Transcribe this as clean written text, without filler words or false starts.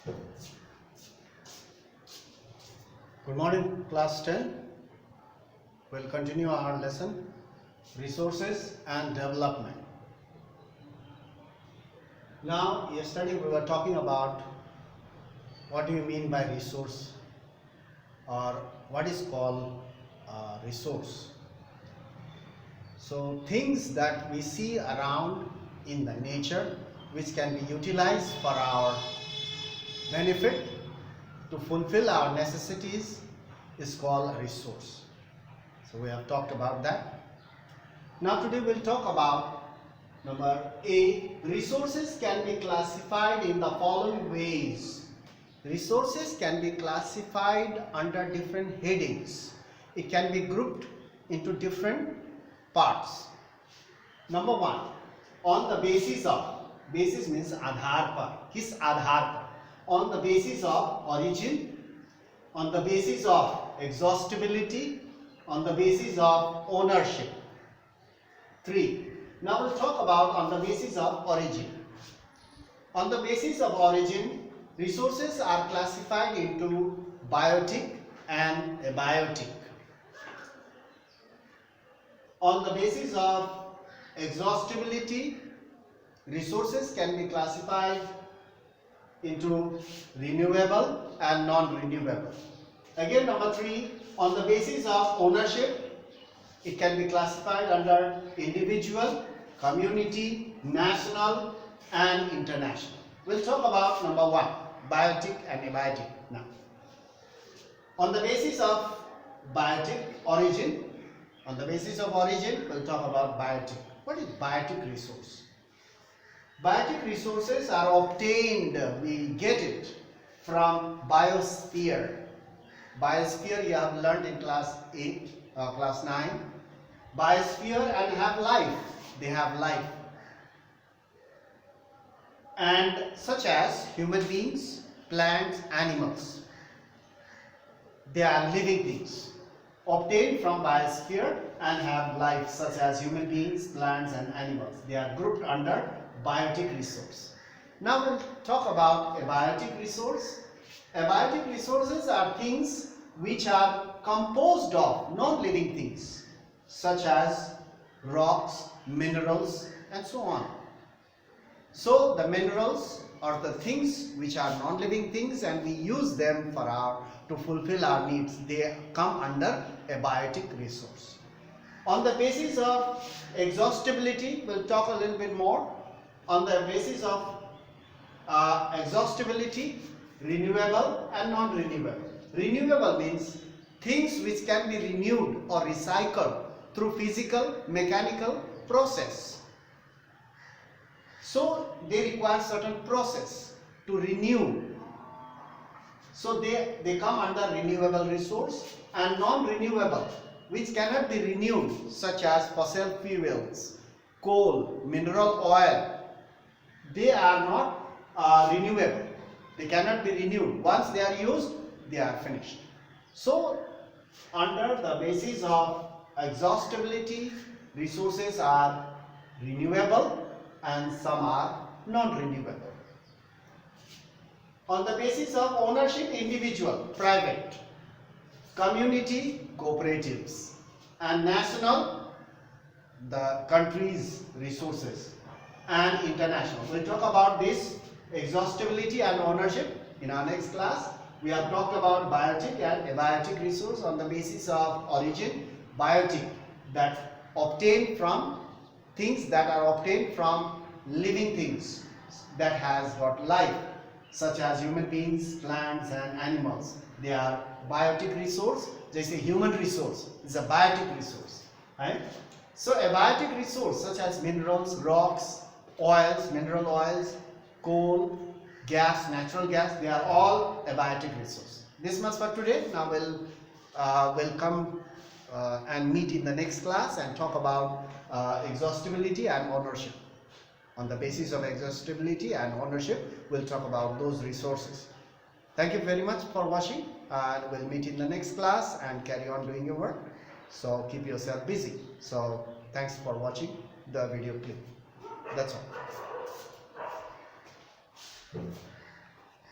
Good morning, class 10. We'll continue our lesson, resources and development. Now, yesterday we were talking about what do you mean by resource or what is called resource. So, things that we see around in the nature which can be utilized for our benefit to fulfill our necessities is called a resource. So we have talked about that. Now today we'll talk about number A. Resources can be classified in the following ways. Resources can be classified under different headings. It can be grouped into different parts. Number 1. On the basis of, basis means आधार पर, किस आधार पर? On the basis of origin, on the basis of exhaustibility, on the basis of ownership. 3. Now we'll talk about on the basis of origin. On the basis of origin, resources are classified into biotic and abiotic. On the basis of exhaustibility, resources can be classified into renewable and non-renewable. Again, number 3, on the basis of ownership, it can be classified under individual, community, national and international. We'll talk about number 1, biotic and abiotic now. On the basis of biotic origin, on the basis of origin, we'll talk about biotic. What is biotic resource? Biotic resources are obtained, we get it from biosphere. Biosphere you have learned in class 8, class 9. Biosphere and have life, they have life. And such as human beings, plants, animals. They are living things obtained from biosphere and have life, such as human beings, plants and animals. They are grouped under biotic resource. Now we'll talk about abiotic resource. Abiotic resources are things which are composed of non-living things such as rocks, minerals and so on. So the minerals are the things which are non-living things and we use them for to fulfill our needs. They come under abiotic resource. On the basis of exhaustibility, we'll talk a little bit more. On the basis of exhaustibility, renewable and non-renewable. Renewable means things which can be renewed or recycled through physical, mechanical process. So they require certain process to renew. So they come under renewable resource, and non-renewable which cannot be renewed, such as fossil fuels, coal, mineral oil. They are not renewable. They cannot be renewed. Once they are used, they are finished. So, under the basis of exhaustibility, resources are renewable and some are non-renewable. On the basis of ownership, individual, private, community, cooperatives, and national, the country's resources, and international. We'll talk about this exhaustibility and ownership in our next class. We have talked about biotic and abiotic resource on the basis of origin. Biotic, that obtained from things that are obtained from living things that has got life, such as human beings, plants and animals. They are biotic resource. They say human resource is a biotic resource, right? So abiotic resource such as minerals, rocks, oils, mineral oils, coal, gas, natural gas, they are all abiotic resource. This much for today. Now we'll come and meet in the next class and talk about exhaustibility and ownership. On the basis of exhaustibility and ownership, we'll talk about those resources. Thank you very much for watching, and we'll meet in the next class and carry on doing your work. So keep yourself busy. So thanks for watching the video clip. That's all.